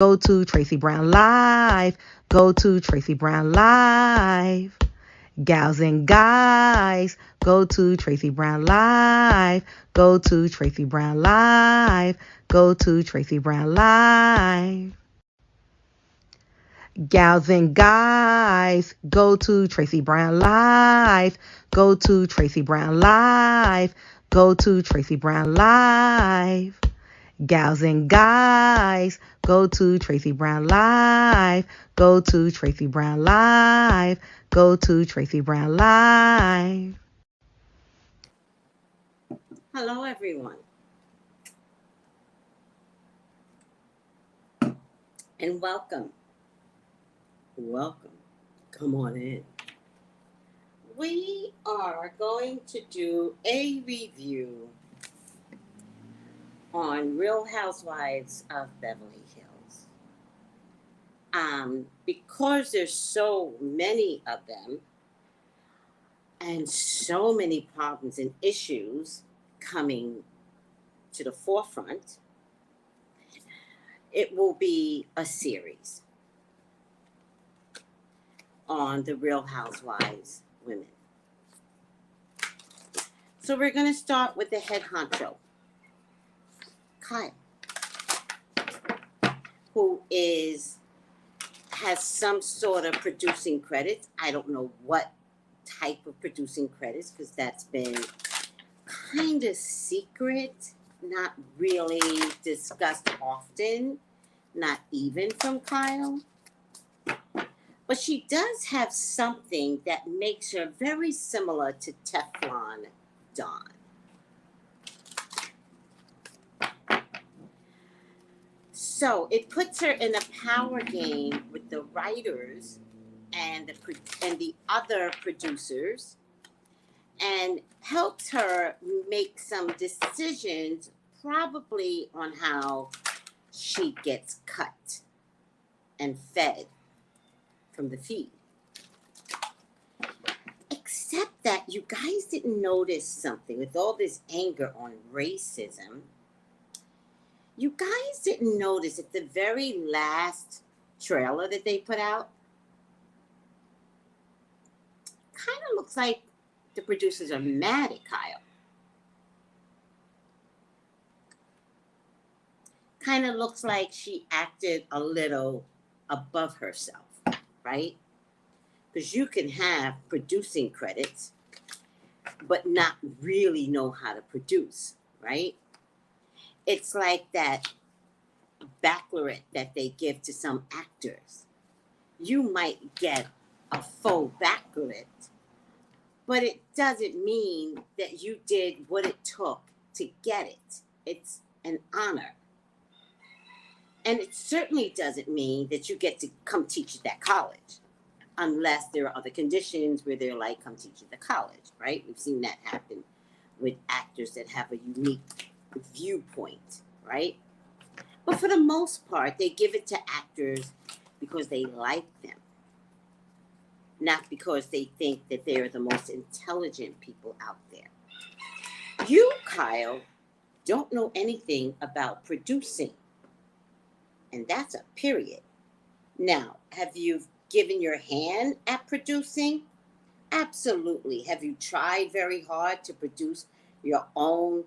Go to Tracey Brown Live. Go to Tracey Brown Live. Gals and guys, go to Tracey Brown Live. Go to Tracey Brown Live. Go to Tracey Brown Live. Gals and guys, go to Tracey Brown Live. Go to Tracey Brown Live. Go to Tracey Brown Live. Gals and guys, go to Tracey Brown Live. Go to Tracey Brown Live. Go to Tracey Brown Live. Hello, everyone. And welcome. Welcome. Come on in. We are going to do a review on Real Housewives of Beverly Hills. Because there's so many of them and so many problems and issues coming to the forefront, it will be a series on the Real Housewives women. So we're going to start with the head honcho, Kyle, who has some sort of producing credits. I don't know what type of producing credits, because that's been kind of secret, not really discussed often, not even from Kyle. But she does have something that makes her very similar to Teflon Don. So it puts her in a power game with the writers and the other producers, and helps her make some decisions, probably on how she gets cut and fed from the feed. Except that you guys didn't notice something with all this anger on racism. You guys didn't notice at the very last trailer that they put out, kind of looks like the producers are mad at Kyle. Kind of looks like she acted a little above herself, right? Because you can have producing credits, but not really know how to produce, right? It's like that baccalaureate that they give to some actors. You might get a full baccalaureate, but it doesn't mean that you did what it took to get it. It's an honor. And it certainly doesn't mean that you get to come teach at that college, unless there are other conditions where they're like, come teach at the college, right? We've seen that happen with actors that have a unique viewpoint, right? But for the most part, they give it to actors because they like them, not because they think that they're the most intelligent people out there. You, Kyle, don't know anything about producing, and that's a period. Now, have you given your hand at producing? Absolutely. Have you tried very hard to produce your own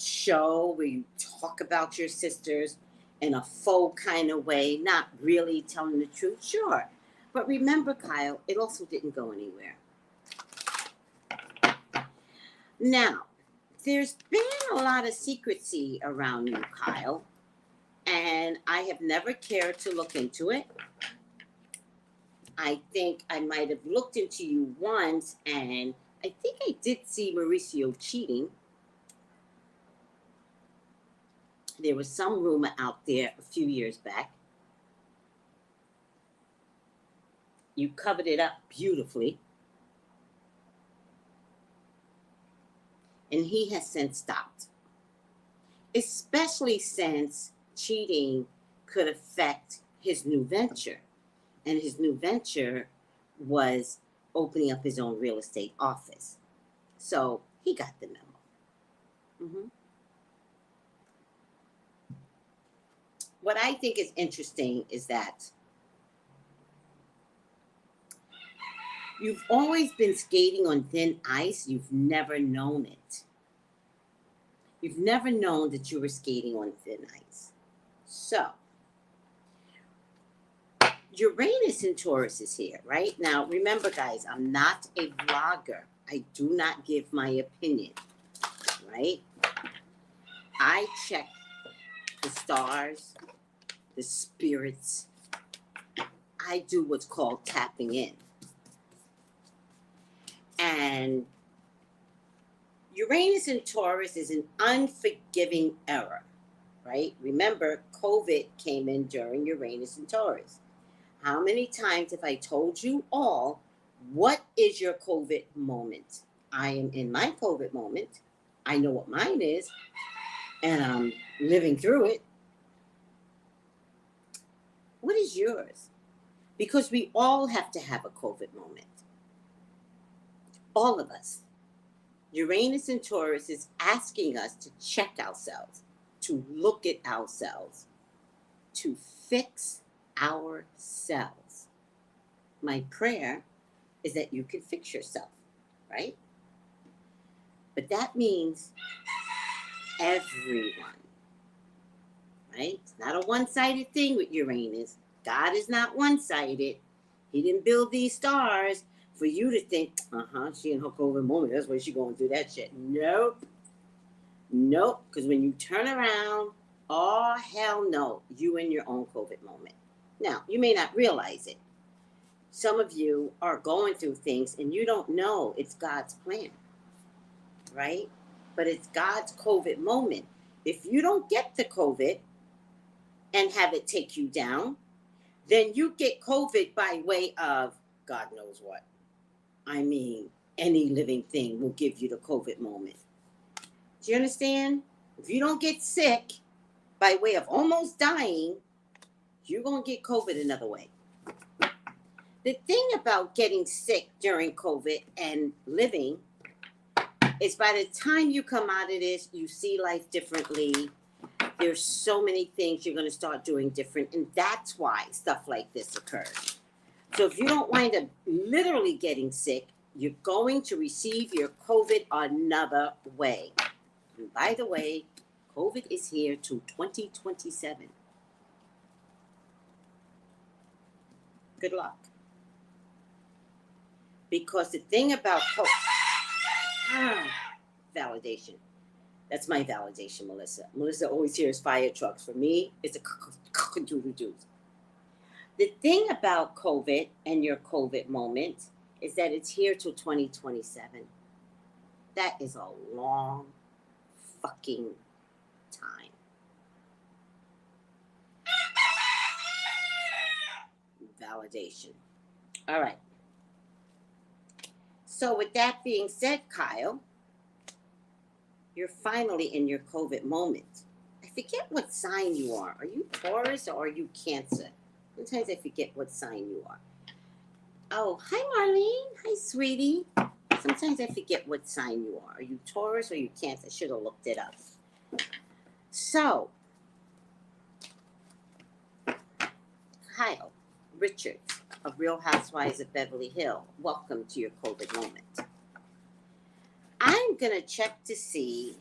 show where you talk about your sisters in a faux kind of way, not really telling the truth? Sure. But remember, Kyle, it also didn't go anywhere. Now, there's been a lot of secrecy around you, Kyle, and I have never cared to look into it. I think I might have looked into you once, and I think I did see Mauricio cheating. There was some rumor out there a few years back. You covered it up beautifully. And he has since stopped. Especially since cheating could affect his new venture. And his new venture was opening up his own real estate office. So he got the memo. what I think is interesting is that you've always been skating on thin ice. You've never known it. You've never known that you were skating on thin ice. So, Uranus in Taurus is here, right? Now, remember, guys, I'm not a vlogger. I do not give my opinion, right? I check the stars, the spirits. I do what's called tapping in. And Uranus in Taurus is an unforgiving error, right? Remember, COVID came in during Uranus in Taurus. How many times have I told you all, what is your COVID moment? I am in my COVID moment. I know what mine is, and I'm living through it. What is yours? Because we all have to have a COVID moment. All of us. Uranus in Taurus is asking us to check ourselves, to look at ourselves, to fix ourselves. My prayer is that you can fix yourself, right? But that means everyone, right? It's not a one-sided thing with Uranus. God is not one-sided. He didn't build these stars for you to think, she in her COVID moment, that's why she's going through that shit. Nope. Nope. Because when you turn around, oh, hell no, you in your own COVID moment. Now, you may not realize it. Some of you are going through things and you don't know it's God's plan, right? But it's God's COVID moment. If you don't get the COVID and have it take you down, then you get COVID by way of God knows what. I mean, any living thing will give you the COVID moment. Do you understand? If you don't get sick by way of almost dying, you're going to get COVID another way. The thing about getting sick during COVID and living is by the time you come out of this, you see life differently. There's so many things you're going to start doing different. And that's why stuff like this occurs. So if you don't wind up literally getting sick, you're going to receive your COVID another way. And by the way, COVID is here to 2027. Good luck. Because the thing about validation. That's my validation, Melissa. Melissa always hears fire trucks. For me, it's a cock-a-doodle-doo. The thing about COVID and your COVID moment is that it's here till 2027. That is a long fucking time. Validation. All right. So with that being said, Kyle, you're finally in your COVID moment. I forget what sign you are. Are you Taurus or are you Cancer? Sometimes I forget what sign you are. Oh, hi, Marlene. Hi, sweetie. Sometimes I forget what sign you are. Are you Taurus or are you Cancer? I should have looked it up. So, Kyle Richards of Real Housewives of Beverly Hills, welcome to your COVID moment. I'm going to check to see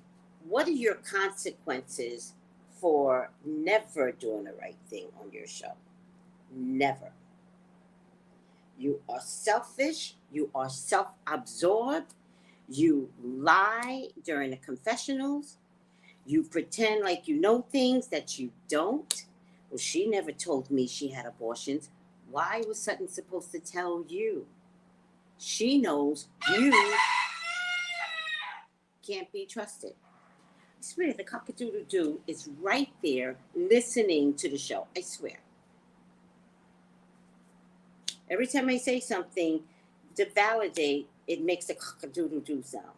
what are your consequences for never doing the right thing on your show. Never. You are selfish. You are self-absorbed. You lie during the confessionals. You pretend like you know things that you don't. Well, she never told me she had abortions. Why was Sutton supposed to tell you? She knows you can't be trusted. I swear, the cock-a-doodle-doo is right there listening to the show. I swear. Every time I say something to validate, it makes a cock-a-doodle-doo sound.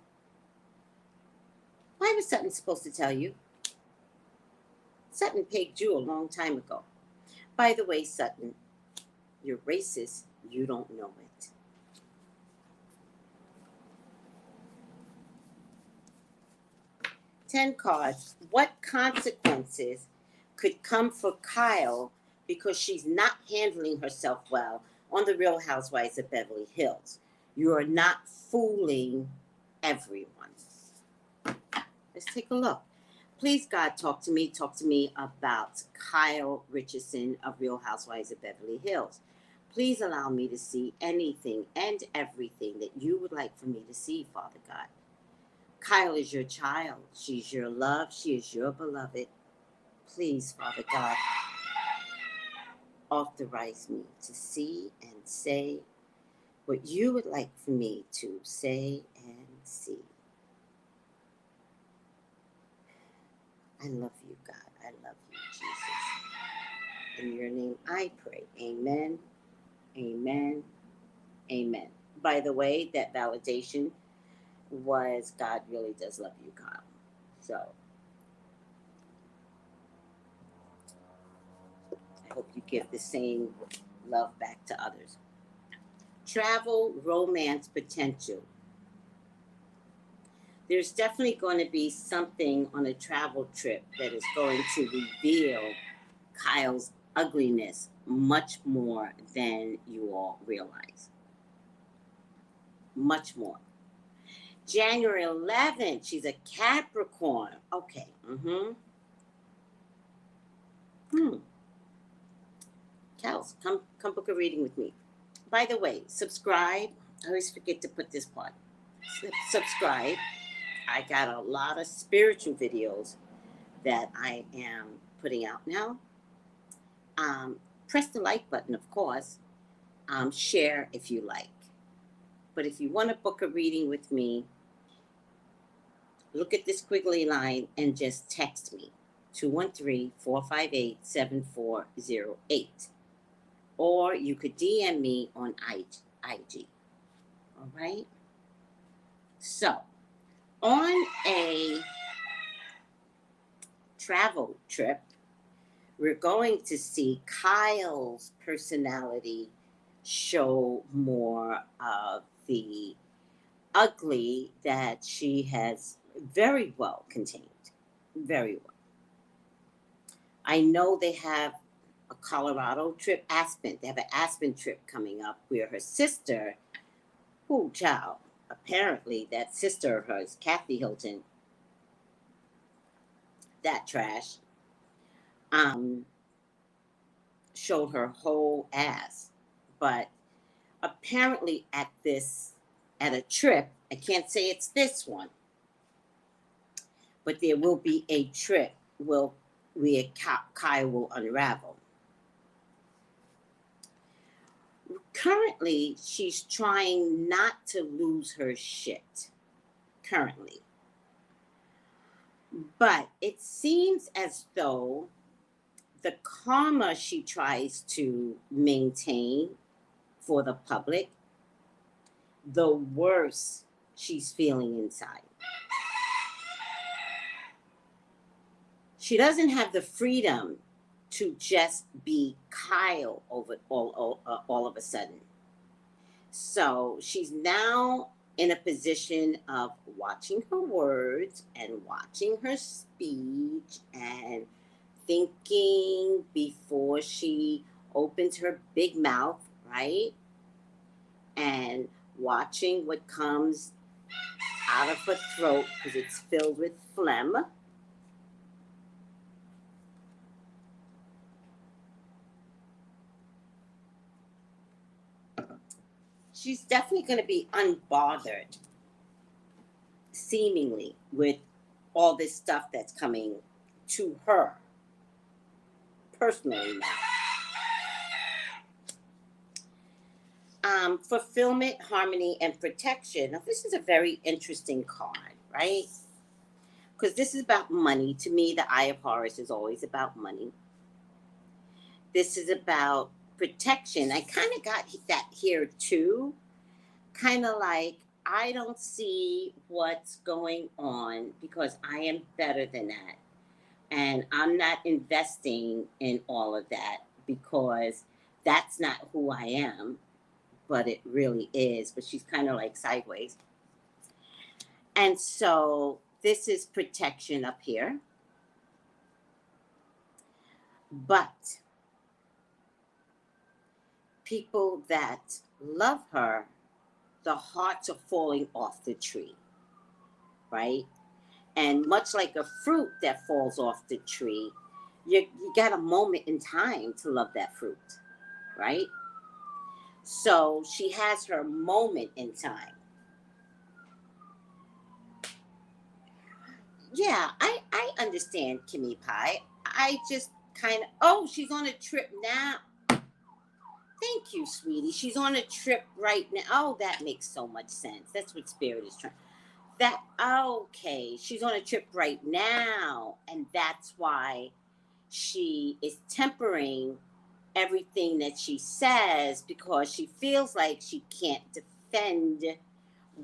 Why was Sutton supposed to tell you? Sutton pegged you a long time ago. By the way, Sutton, you're racist. You don't know it. Ten cards. What consequences could come for Kyle because she's not handling herself well on the Real Housewives of Beverly Hills. You are not fooling everyone. Let's take a look. Please, God, talk to me. Talk to me about Kyle Richardson of Real Housewives of Beverly Hills. Please allow me to see anything and everything that you would like for me to see, Father God. Kyle is your child. She's your love. She is your beloved. Please, Father God, authorize me to see and say what you would like for me to say and see. I love you, God. I love you, Jesus. In your name I pray. Amen. Amen. Amen. By the way, that validation was God really does love you, Kyle. So I hope you give the same love back to others. Travel romance potential. There's definitely going to be something on a travel trip that is going to reveal Kyle's ugliness much more than you all realize. Much more. January 11th, she's a Capricorn. Okay. Kels, come book a reading with me. By the way, subscribe. I always forget to put this part. Subscribe. I got a lot of spiritual videos that I am putting out now. Press the like button, of course. Share if you like. But if you want to book a reading with me, look at this squiggly line and just text me, 213-458-7408. Or you could DM me on IG. All right? So, on a travel trip, we're going to see Kyle's personality show more of the ugly that she has very well contained. Very well. I know they have a Colorado trip, Aspen. They have an Aspen trip coming up where her sister, child, apparently that sister of hers, Kathy Hilton, that trash, showed her whole ass. But apparently at a trip, I can't say it's this one, but there will be a trip where Kai will unravel. Currently, she's trying not to lose her shit. Currently. But it seems as though the karma she tries to maintain for the public, the worse she's feeling inside. She doesn't have the freedom to just be Kyle all of a sudden. So she's now in a position of watching her words and watching her speech and thinking before she opens her big mouth, right? And watching what comes out of her throat because it's filled with phlegm. She's definitely going to be unbothered, seemingly, with all this stuff that's coming to her personally now. Fulfillment, harmony, and protection. Now, this is a very interesting card, right? Because this is about money. To me, the Eye of Horus is always about money. This is about protection. I kind of got that here too. Kind of like, I don't see what's going on because I am better than that. And I'm not investing in all of that because that's not who I am, but it really is. But she's kind of like sideways. And so this is protection up here. But people that love her, the hearts are falling off the tree, right? And much like a fruit that falls off the tree, you got a moment in time to love that fruit, right? So she has her moment in time. Yeah, I understand Kimmy Pie. I just kind of, oh, she's on a trip now. Thank you, sweetie. She's on a trip right now. Oh, that makes so much sense. That's what Spirit is trying. That, okay. She's on a trip right now. And that's why she is tempering everything that she says, because she feels like she can't defend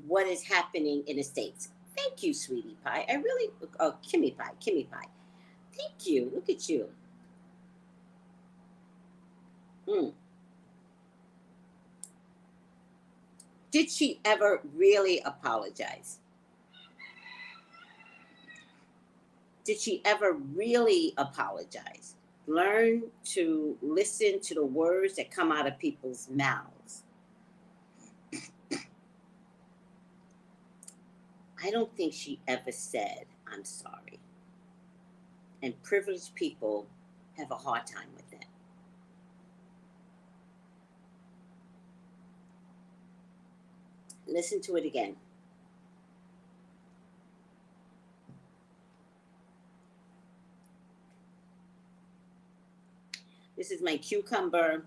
what is happening in the States. Thank you, sweetie pie. I really, oh, Kimmy Pie. Thank you. Look at you. Mm. Did she ever really apologize? Did she ever really apologize? Learn to listen to the words that come out of people's mouths. I don't think she ever said, I'm sorry. And privileged people have a hard time with that. Listen to it again. This is my cucumber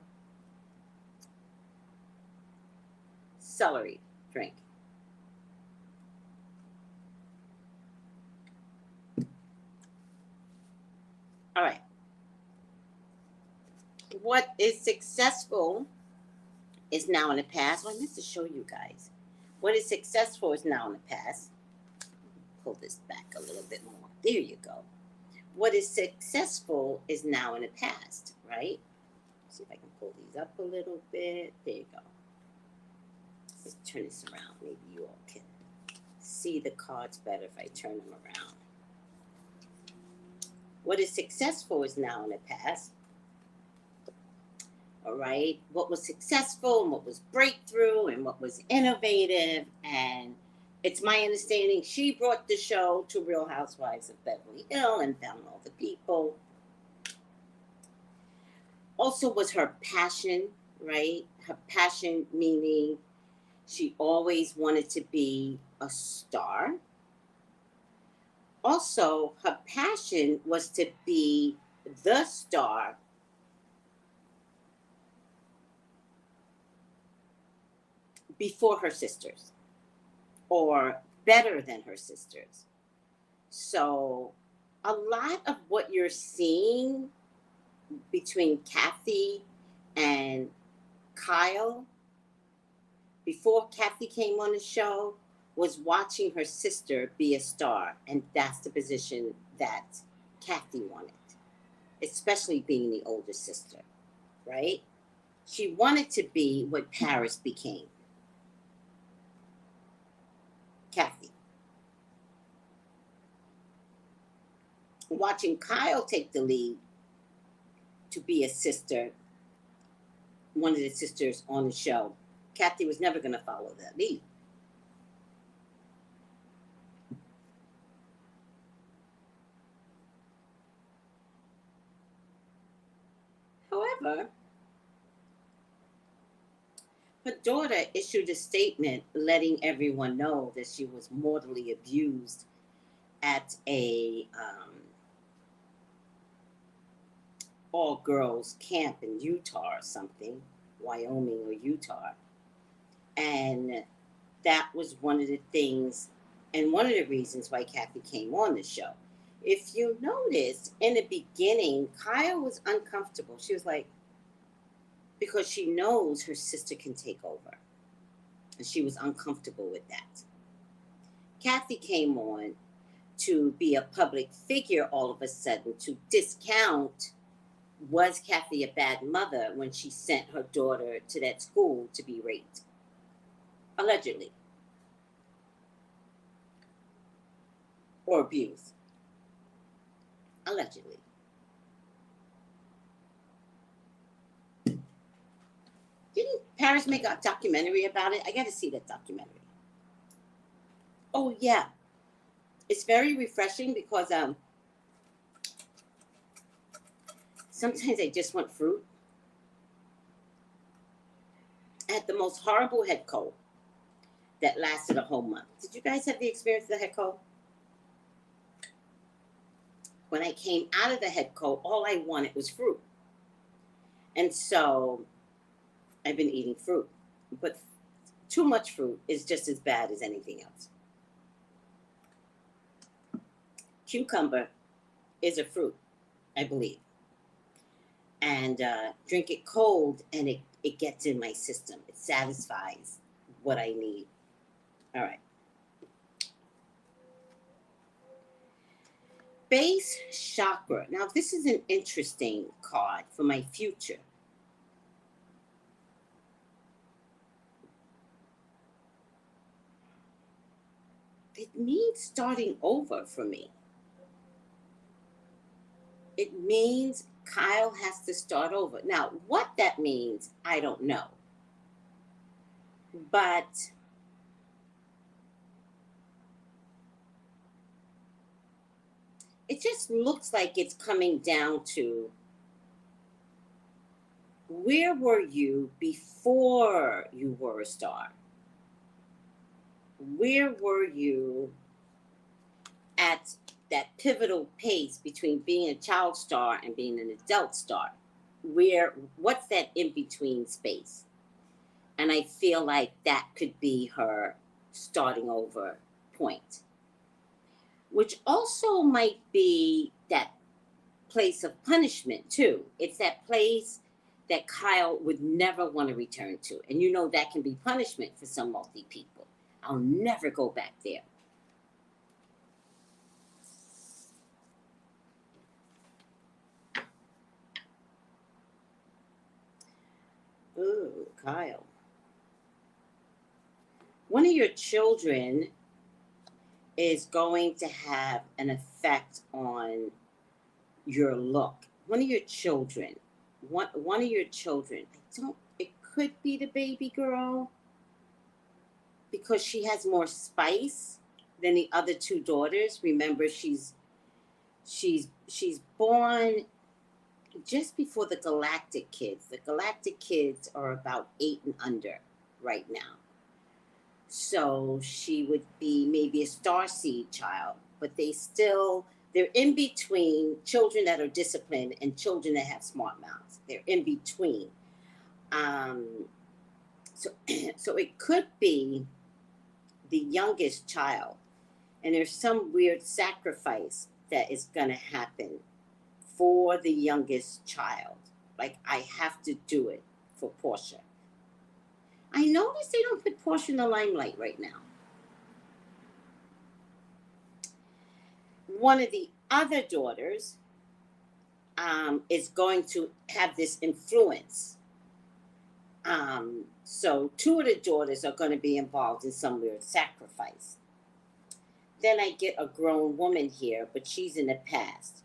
celery drink. All right. What is successful is now in the past. Well, I meant to show you guys. What is successful is now in the past. Pull this back a little bit more. There you go. What is successful is now in the past, right? Let's see if I can pull these up a little bit. There you go. Let's turn this around. Maybe you all can see the cards better if I turn them around. What is successful is now in the past. All right. What was successful and what was breakthrough and what was innovative. And it's my understanding she brought the show to Real Housewives of Beverly Hills and found all the people. Also was her passion, right? Her passion meaning she always wanted to be a star. Also, her passion was to be the star before her sisters, or better than her sisters. So a lot of what you're seeing between Kathy and Kyle before Kathy came on the show was watching her sister be a star, and that's the position that Kathy wanted, especially being the older sister, right? She wanted to be what Paris became. Kathy. Watching Kyle take the lead to be a sister, one of the sisters on the show, Kathy was never going to follow that lead. However, her daughter issued a statement letting everyone know that she was mortally abused at a all-girls camp in Utah or something, Wyoming or Utah. And that was one of the things and one of the reasons why Kathy came on the show. If you notice, in the beginning, Kyle was uncomfortable. She was like, because she knows her sister can take over. And she was uncomfortable with that. Kathy came on to be a public figure all of a sudden, to discount, was Kathy a bad mother when she sent her daughter to that school to be raped? Allegedly. Or abused. Allegedly. Paris make a documentary about it? I got to see that documentary. Oh yeah, it's very refreshing because sometimes I just want fruit. I had the most horrible head cold that lasted a whole month. Did you guys have the experience of the head cold? When I came out of the head cold, all I wanted was fruit. And so I've been eating fruit. But too much fruit is just as bad as anything else. Cucumber is a fruit, I believe. And drink it cold, and it gets in my system. It satisfies what I need. All right. Base chakra. Now, this is an interesting card for my future. It means starting over for me. It means Kyle has to start over. Now, what that means, I don't know. But it just looks like it's coming down to, where were you before you were a star? Where were you at that pivotal pace between being a child star and being an adult star? What's that in-between space? And I feel like that could be her starting over point. Which also might be that place of punishment too. It's that place that Kyle would never want to return to. And you know that can be punishment for some multi people. I'll never go back there. Ooh, Kyle. One of your children is going to have an effect on your look. One of your children. One of your children. It could be the baby girl, because she has more spice than the other two daughters. Remember, she's born just before the galactic kids. The galactic kids are about 8 and under right now. So she would be maybe a starseed child, but they're in between children that are disciplined and children that have smart mouths. They're in between. So it could be the youngest child, and there's some weird sacrifice that is going to happen for the youngest child. Like, I have to do it for Portia. I noticed they don't put Portia in the limelight right now. One of the other daughters is going to have this influence. So 2 of the daughters are going to be involved in some weird sacrifice. Then I get a grown woman here, but she's in the past.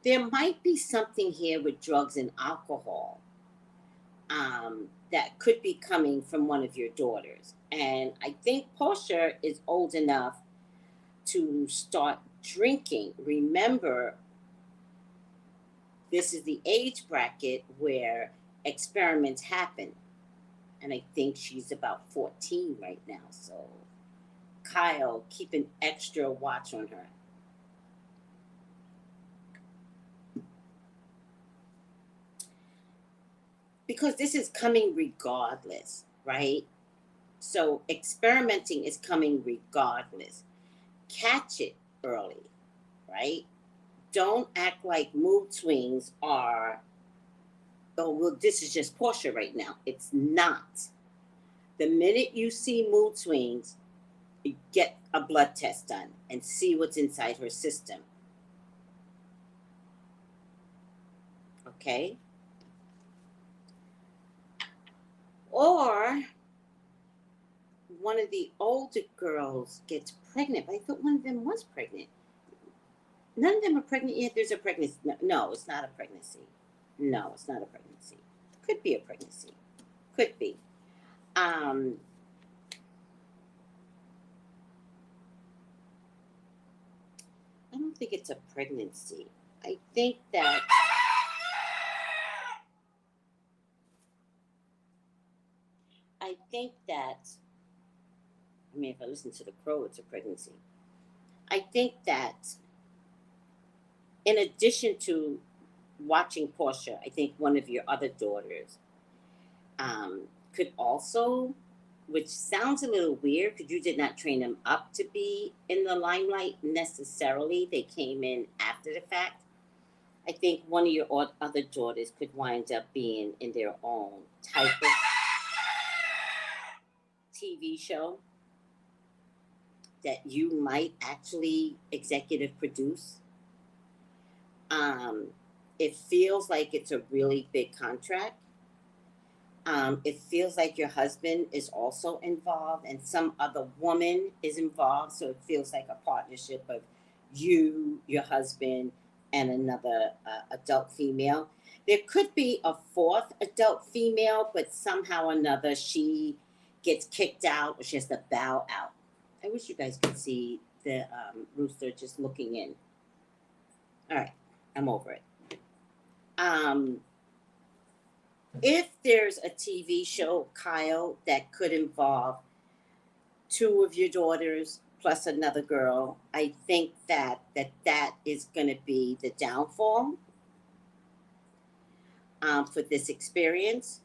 There might be something here with drugs and alcohol that could be coming from one of your daughters. And I think Portia is old enough to start drinking. Remember, this is the age bracket where experiments happen. And I think she's about 14 right now. So Kyle, keep an extra watch on her. Because this is coming regardless, right? So experimenting is coming regardless. Catch it early, right? Don't act like mood swings are, oh, well, this is just Portia right now. It's not. The minute you see mood swings, you get a blood test done and see what's inside her system. Okay? Or one of the older girls gets pregnant. But I thought one of them was pregnant. None of them are pregnant yet. There's a pregnancy. No, it's not a pregnancy. No, it's not a pregnancy. Could be a pregnancy. Could be. I don't think it's a pregnancy. I think that I think that I mean, if I listen to the crow, it's a pregnancy. I think that in addition to watching Portia, I think one of your other daughters could also, which sounds a little weird because you did not train them up to be in the limelight necessarily. They came in after the fact. I think one of your other daughters could wind up being in their own type of TV show that you might actually executive produce. It feels like it's a really big contract. It feels like your husband is also involved and some other woman is involved. So it feels like a partnership of you, your husband, and another adult female. There could be a fourth adult female, but somehow or another she gets kicked out or she has to bow out. I wish you guys could see the rooster just looking in. All right, I'm over it. If there's a TV show, Kyle, that could involve two of your daughters plus another girl, I think that is going to be the downfall for this experience.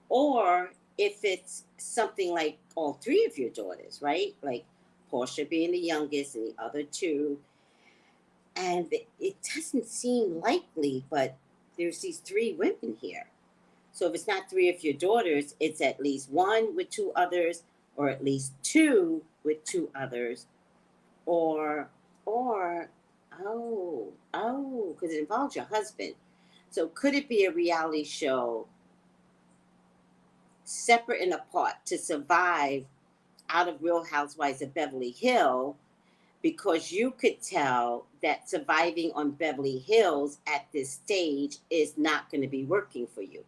Or if it's something like all three of your daughters, right? Like Portia being the youngest and the other two. And it doesn't seem likely, but there's these three women here. So if it's not three of your daughters, it's at least one with two others, or at least two with two others, or because it involves your husband. So could it be a reality show separate and apart to survive out of Real Housewives of Beverly Hills? Because you could tell that surviving on Beverly Hills at this stage is not going to be working for you.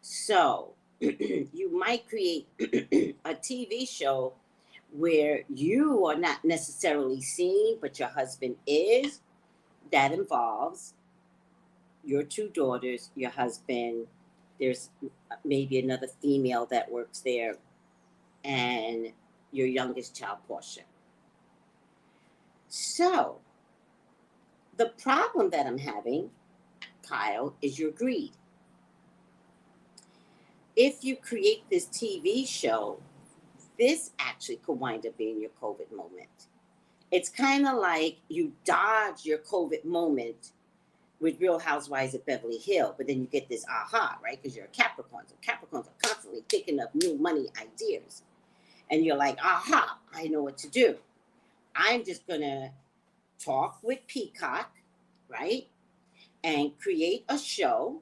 So you might create a TV show where you are not necessarily seen, but your husband is. That involves your two daughters, your husband, there's maybe another female that works there, and your youngest child, Portia. So the problem that I'm having, Kyle, is your greed. If you create this TV show, this actually could wind up being your COVID moment. It's kind of like you dodge your COVID moment with Real Housewives of Beverly Hills, but then you get this aha, right? Because you're a Capricorn. So Capricorns are constantly thinking of new money ideas. And you're like, aha, I know what to do. I'm just going to talk with Peacock, right? And create a show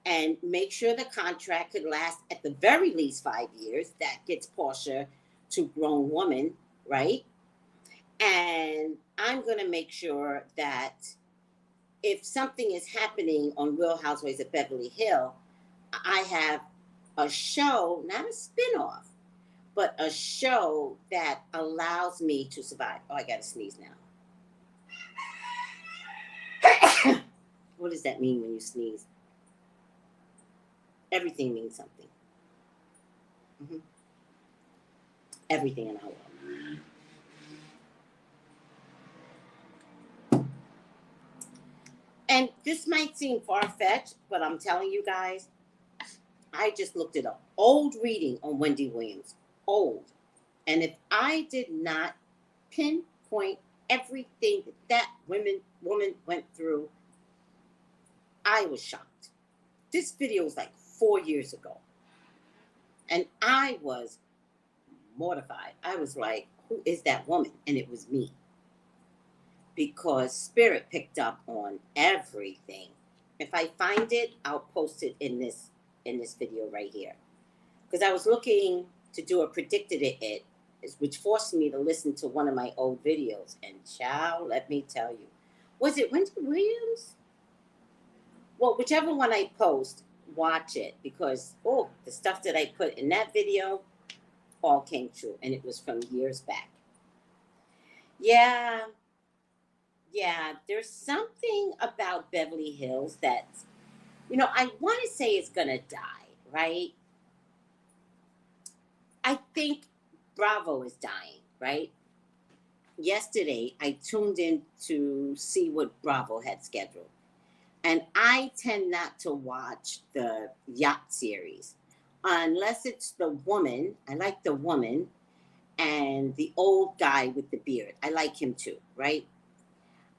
and make sure the contract could last at the very least 5 years. That gets Portia to grown woman, right? And I'm going to make sure that if something is happening on Real Housewives of Beverly Hills, I have a show, not a spinoff, but a show that allows me to survive. Oh, I got to sneeze now. What does that mean when you sneeze? Everything means something. Mm-hmm. Everything in our world. And this might seem far-fetched, but I'm telling you guys, I just looked at an old reading on Wendy Williams. Old. And if I did not pinpoint everything that woman went through, I was shocked. This video was like 4 years ago. And I was mortified. I was like, who is that woman? And it was me. Because Spirit picked up on everything. If I find it, I'll post it in this video right here. Because I was looking to do a predicted it, which forced me to listen to one of my old videos. And child, let me tell you. Was it Wendy Williams? Well, whichever one I post, watch it because, oh, the stuff that I put in that video all came true, and it was from years back. Yeah, yeah, there's something about Beverly Hills that, I want to say it's going to die, right? I think Bravo is dying, right? Yesterday, I tuned in to see what Bravo had scheduled. And I tend not to watch the yacht series unless it's the woman. I like the woman and the old guy with the beard. I like him too, right?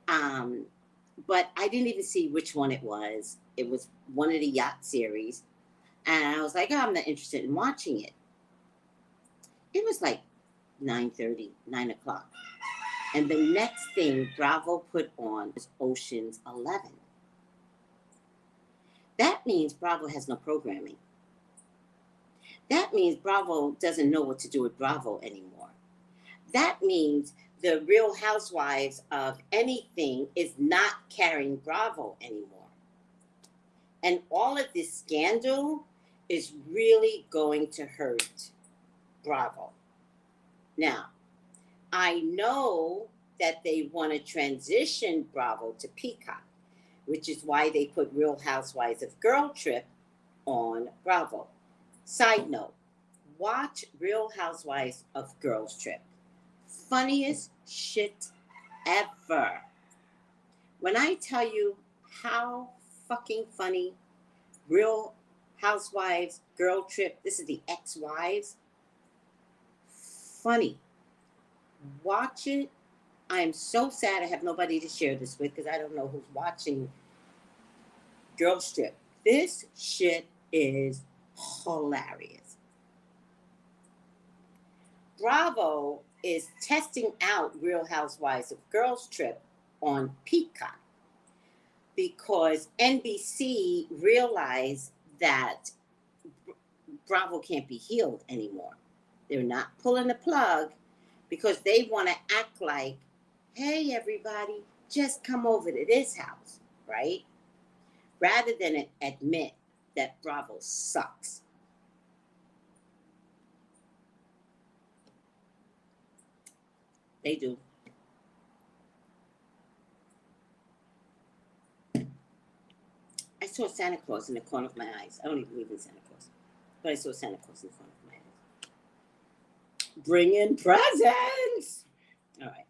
But I didn't even see which one it was. It was one of the yacht series. And I was like, oh, I'm not interested in watching it. It was like 9:30, 9 o'clock. And the next thing Bravo put on was Ocean's 11. That means Bravo has no programming. That means Bravo doesn't know what to do with Bravo anymore. That means the Real Housewives of anything is not carrying Bravo anymore. And all of this scandal is really going to hurt Bravo. Now, I know that they want to transition Bravo to Peacock, which is why they put Real Housewives of Girl Trip on Bravo. Side note, watch Real Housewives of Girls Trip. Funniest shit ever. When I tell you how fucking funny Real Housewives Girl Trip, this is the ex-wives, funny. Watch it. I am so sad I have nobody to share this with because I don't know who's watching Girls Trip. This shit is hilarious. Bravo is testing out Real Housewives of Girls Trip on Peacock because NBC realized that Bravo can't be healed anymore. They're not pulling the plug because they want to act like, hey, everybody, just come over to this house, right? Rather than admit that Bravo sucks. They do. I saw Santa Claus in the corner of my eyes. I don't even believe in Santa Claus. But I saw Santa Claus in the corner of my eyes. Bring in presents! All right.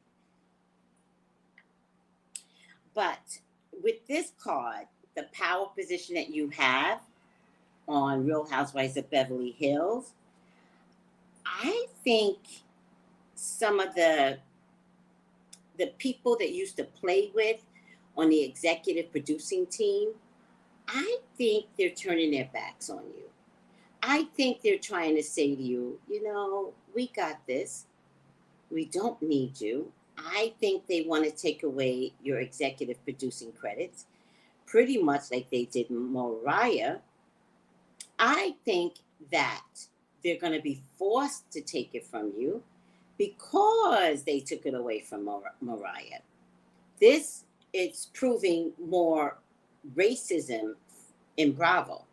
But with this card, the power position that you have on Real Housewives of Beverly Hills, I think some of the people that used to play with on the executive producing team, I think they're turning their backs on you. I think they're trying to say to you, we got this. We don't need you. I think they want to take away your executive producing credits, pretty much like they did Mariah. I think that they're going to be forced to take it from you because they took it away from Mariah. It's proving more racism in Bravo.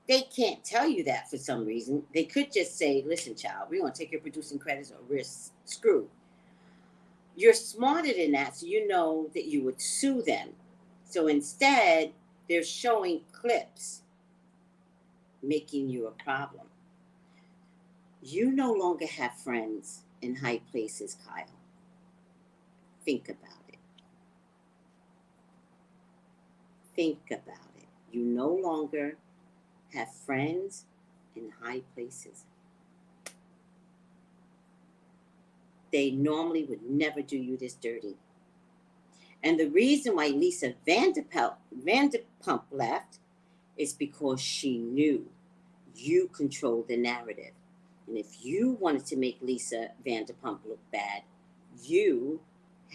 They can't tell you that for some reason. They could just say, listen, child, we want to take your producing credits or we're screwed. You're smarter than that, so you know that you would sue them. So instead, they're showing clips, making you a problem. You no longer have friends in high places, Kyle. Think about it. Think about it. You no longer have friends in high places. They normally would never do you this dirty. And the reason why Lisa Vanderpump left is because she knew you controlled the narrative. And if you wanted to make Lisa Vanderpump look bad, you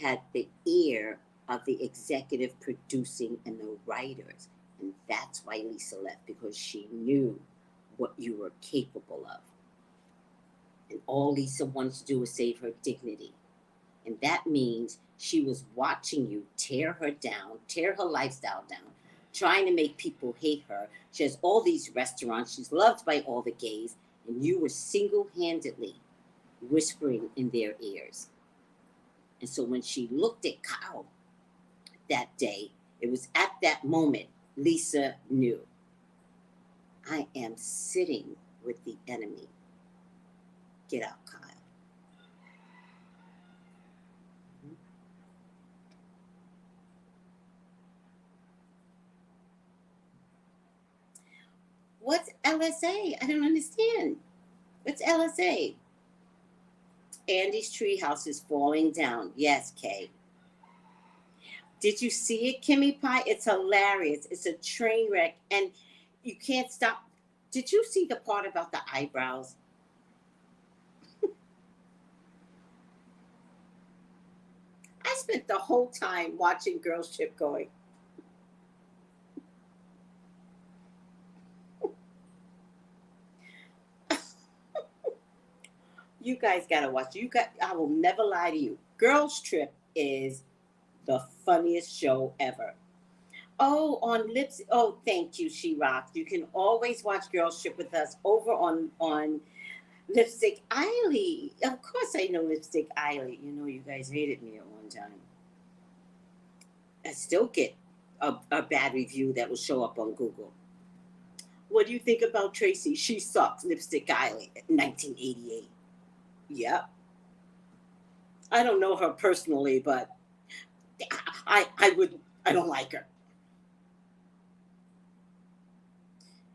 had the ear of the executive producing and the writers. And that's why Lisa left, because she knew what you were capable of. And all Lisa wanted to do was save her dignity. And that means she was watching you tear her down, tear her lifestyle down, trying to make people hate her. She has all these restaurants. She's loved by all the gays. And you were single-handedly whispering in their ears. And so when she looked at Kyle that day, it was at that moment Lisa knew. I am sitting with the enemy. Get out, Kyle. What's LSA? I don't understand. What's LSA? Andy's treehouse is falling down. Yes, Kay. Did you see it, Kimmy Pie? It's hilarious. It's a train wreck, and you can't stop. Did you see the part about the eyebrows? I spent the whole time watching Girls Trip going. You guys gotta watch. I will never lie to you. Girls Trip is the funniest show ever. Oh, on Lips. Oh, thank you, She Rocks. You can always watch Girls Trip with us over on Lipstick Eiley. Of course, I know Lipstick Eiley. You know, you guys hated me at one time. I still get a bad review that will show up on Google. What do you think about Tracy? She sucks. Lipstick Eiley, 1988. Yep. I don't know her personally, but I don't like her.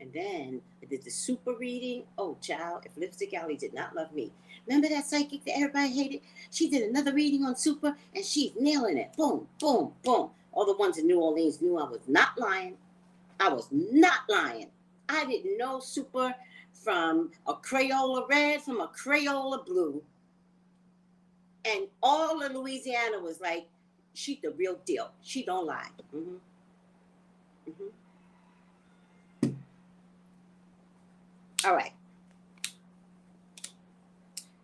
And then I did the super reading. Oh, child, if Lipstick Alley did not love me. Remember that psychic that everybody hated? She did another reading on super, and she's nailing it. Boom, boom, boom. All the ones in New Orleans knew I was not lying. I was not lying. I didn't know super from a Crayola red, from a Crayola blue. And all of Louisiana was like, she the real deal. She don't lie. Mm-hmm. Mm-hmm. All right.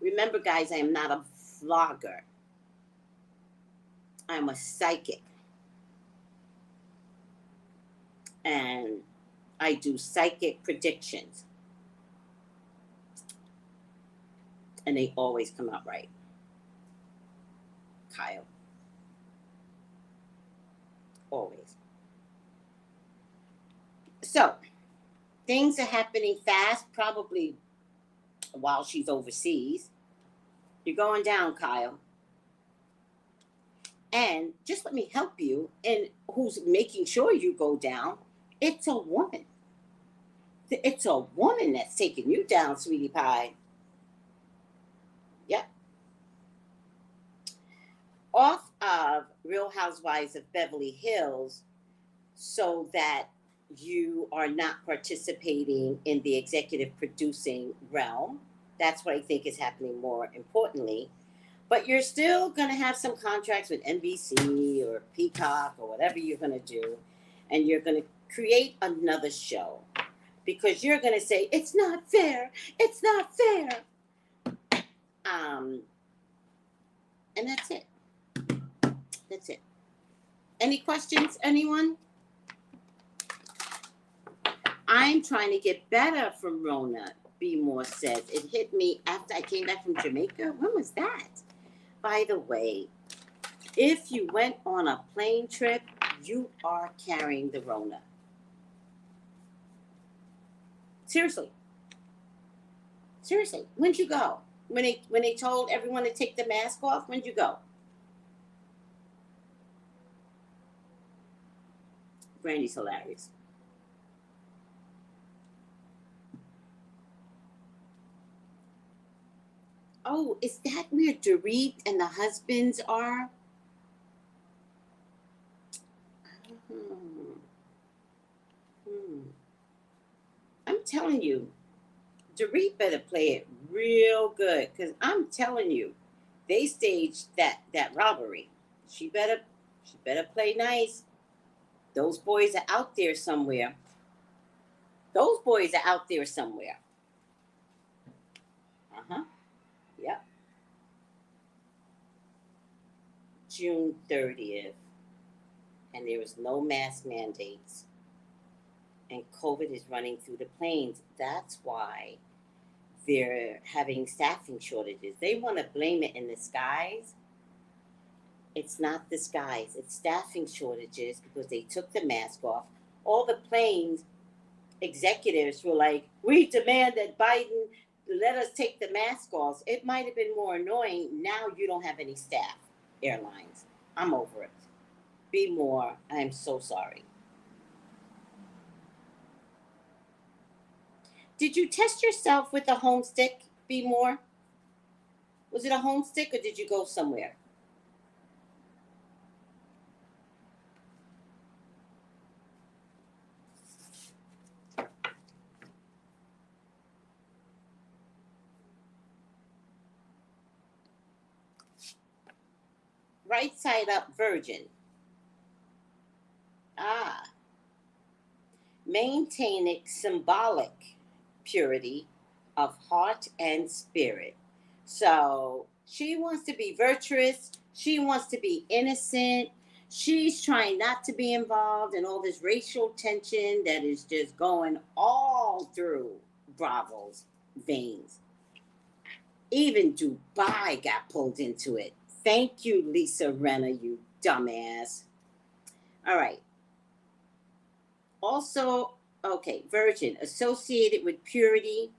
Remember, guys, I am not a vlogger. I'm a psychic. And I do psychic predictions. And they always come out right. Kyle. Always. So, things are happening fast, probably while she's overseas. You're going down, Kyle. And just let me help you. And who's making sure you go down? It's a woman. It's a woman that's taking you down, sweetie pie. Yep. Off of Real Housewives of Beverly Hills, so that you are not participating in the executive producing realm. That's what I think is happening more importantly. But you're still going to have some contracts with NBC or Peacock or whatever you're going to do. And you're going to create another show. Because you're going to say, it's not fair. It's not fair. And that's it. That's it. Any questions, anyone? I'm trying to get better from Rona, Be More says. It hit me after I came back from Jamaica. When was that? By the way, if you went on a plane trip, you are carrying the Rona. Seriously. Seriously. When'd you go? When they told everyone to take the mask off, when'd you go? Brandy's hilarious. Oh, is that where Dorit and the husbands are? I'm telling you, Dorit better play it real good, because I'm telling you, they staged that robbery. She better play nice. Those boys are out there somewhere. Those boys are out there somewhere. Uh-huh. Yep. June 30th. And there was no mask mandates. and COVID is running through the planes. That's why they're having staffing shortages. They want to blame it in the skies. It's not the skies, it's staffing shortages because they took the mask off. All the planes executives were like, we demand that Biden let us take the mask off. It might have been more annoying. Now you don't have any staff, airlines. I'm over it. Be more. I'm so sorry. Did you test yourself with a home stick, Be More? Was it a home stick or did you go somewhere? Right side up, virgin. Ah. Maintaining symbolic purity of heart and spirit. So she wants to be virtuous. She wants to be innocent. She's trying not to be involved in all this racial tension that is just going all through Bravo's veins. Even Dubai got pulled into it. Thank you, Lisa Rinna, you dumbass. All right. Also, okay, virgin, associated with purity.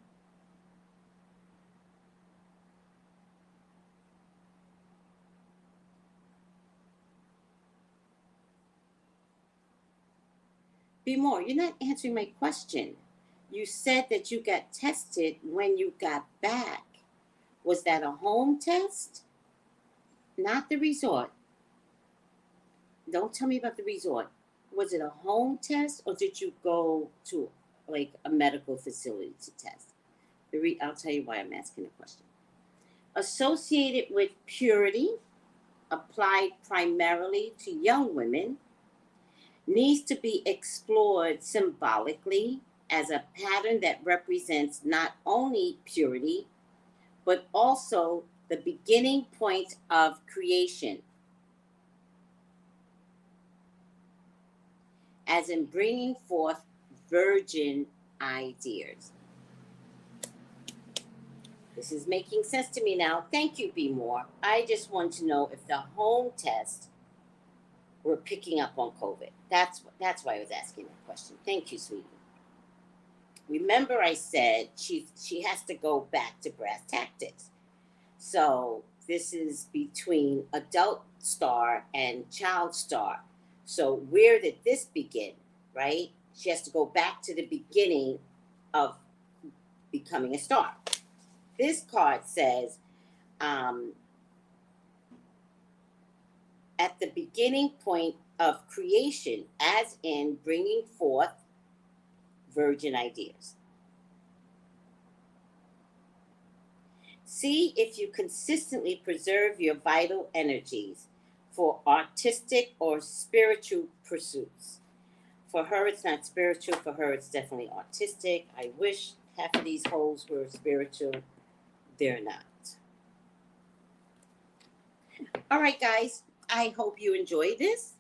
Be More, you're not answering my question. You said that you got tested when you got back. Was that a home test? Not the resort. Don't tell me about the resort. Was it a home test or did you go to like a medical facility to test? I'll tell you why I'm asking the question. Associated with purity, applied primarily to young women, needs to be explored symbolically as a pattern that represents not only purity, but also the beginning point of creation, as in bringing forth virgin ideas. This is making sense to me now. Thank you, Be More. I just want to know if the home test were picking up on COVID. That's why I was asking that question. Thank you, sweetie. Remember I said she has to go back to brass tactics. So this is between adult star and child star. So where did this begin, right? She has to go back to the beginning of becoming a star. This card says, at the beginning point of creation, as in bringing forth virgin ideas. See if you consistently preserve your vital energies for artistic or spiritual pursuits. For her, it's not spiritual. For her, it's definitely artistic. I wish half of these holes were spiritual. They're not. All right, guys. I hope you enjoyed this.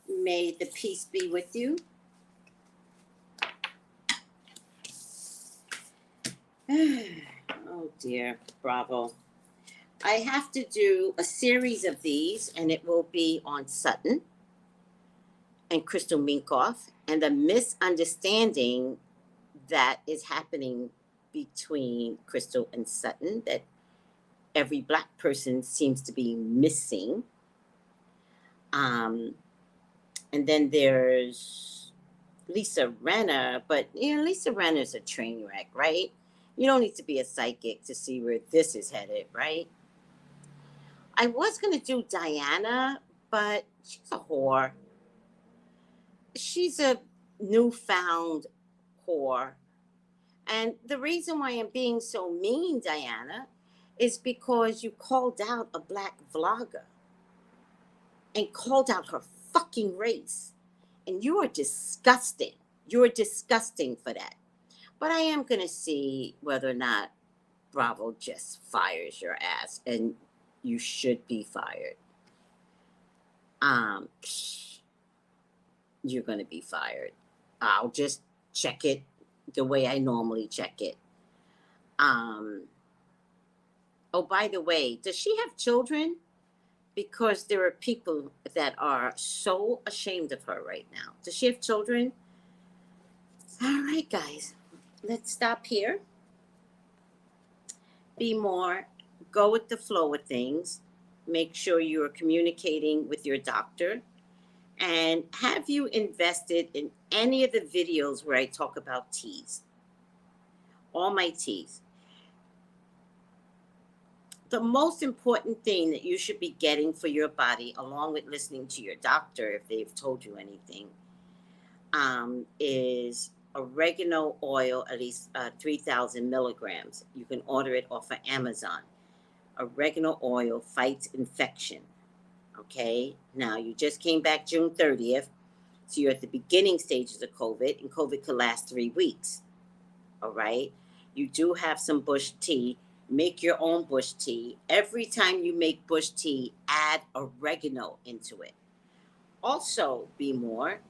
May the peace be with you. Oh, dear. Bravo. I have to do a series of these, and it will be on Sutton and Crystal Minkoff and the misunderstanding that is happening between Crystal and Sutton that every Black person seems to be missing. And then there's Lisa Rinna, but Lisa Rinna's a train wreck, right? You don't need to be a psychic to see where this is headed, right? I was going to do Diana, but she's a whore. She's a newfound whore. And the reason why I'm being so mean, Diana, is because you called out a Black vlogger and called out her fucking race. And you are disgusting. You are disgusting for that. But I am going to see whether or not Bravo just fires your ass. And you should be fired. You're going to be fired. I'll just check it the way I normally check it. Oh, by the way, does she have children? Because there are people that are so ashamed of her right now. Does she have children? All right, guys, let's stop here. Be more, go with the flow of things. Make sure you are communicating with your doctor. And have you invested in any of the videos where I talk about teas? All my teas. The most important thing that you should be getting for your body, along with listening to your doctor if they've told you anything, is oregano oil, at least 3,000 milligrams. You can order it off of Amazon. Oregano oil fights infection. Okay, now you just came back June 30th, so you're at the beginning stages of COVID, and COVID could last 3 weeks. All right, you do have some bush tea. Make your own bush tea. Every time you make bush tea, add oregano into it. Also, be more,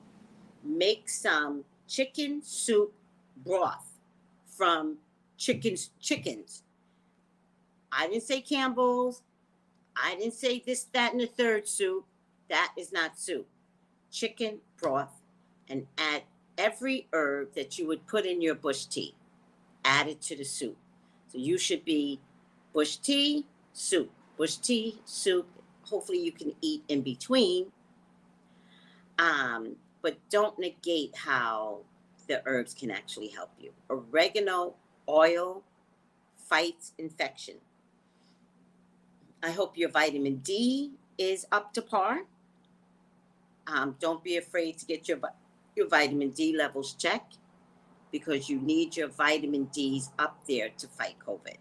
make some chicken soup broth from chickens. I didn't say Campbell's. I didn't say this, that, and the third soup. That is not soup. Chicken broth, and add every herb that you would put in your bush tea. Add it to the soup. So you should be bush tea, soup, bush tea, soup. Hopefully you can eat in between. But don't negate how the herbs can actually help you. Oregano oil fights infection. I hope your vitamin D is up to par. Don't be afraid to get your vitamin D levels checked, because you need your vitamin Ds up there to fight COVID.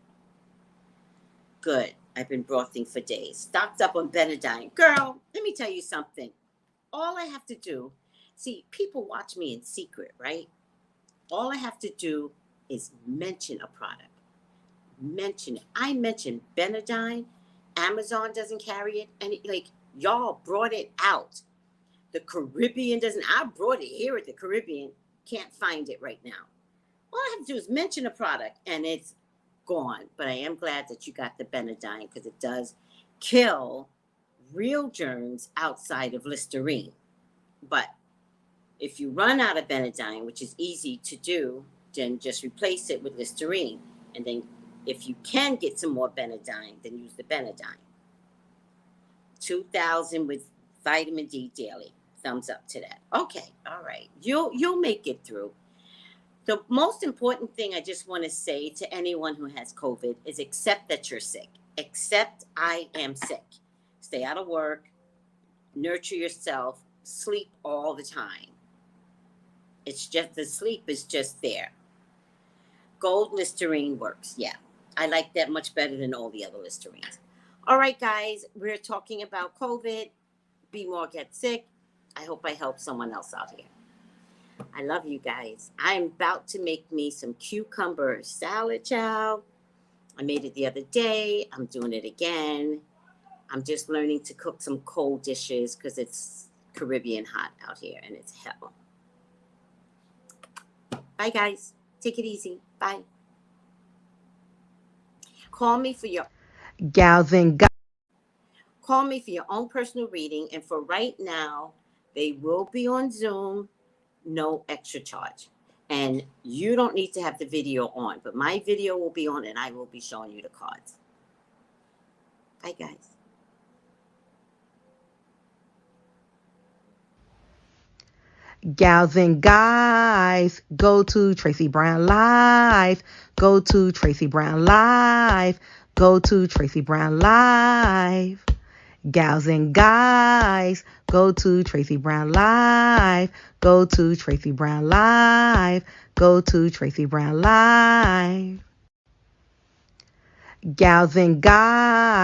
Good. I've been brothing for days. Stocked up on Benadryl. Girl, let me tell you something. All I have to do, see, people watch me in secret, right? All I have to do is mention a product. Mention it. I mentioned Benadryl. Amazon doesn't carry it. And y'all brought it out. The Caribbean doesn't. I brought it here at the Caribbean. Can't find it right now. All I have to do is mention a product and it's gone. But I am glad that you got the Benadryl, because it does kill real germs outside of Listerine. But if you run out of Benadryl, which is easy to do, then just replace it with Listerine. And then if you can get some more Benadryl, then use the Benadryl. 2,000 with vitamin D daily. Thumbs up to that. Okay, all right. You'll make it through. The most important thing I just want to say to anyone who has COVID is accept that you're sick. Accept I am sick. Stay out of work. Nurture yourself. Sleep all the time. It's just, the sleep is just there. Gold Listerine works. Yeah, I like that much better than all the other Listerines. All right, guys, we're talking about COVID. Be more, get sick. I hope I help someone else out here. I love you guys. I'm about to make me some cucumber salad, child. I made it the other day. I'm doing it again. I'm just learning to cook some cold dishes because it's Caribbean hot out here and it's hell. Bye, guys. Take it easy. Bye. Call me for your Gals and guys. Call me for your own personal reading. And for right now, they will be on Zoom, no extra charge. And you don't need to have the video on, but my video will be on and I will be showing you the cards. Bye, guys. Gals and guys, go to Tracey Brown Live. Go to Tracey Brown Live. Go to Tracey Brown Live. Gals and guys, go to Tracey Brown Live. Go to Tracey Brown Live. Go to Tracey Brown Live. Gals and guys.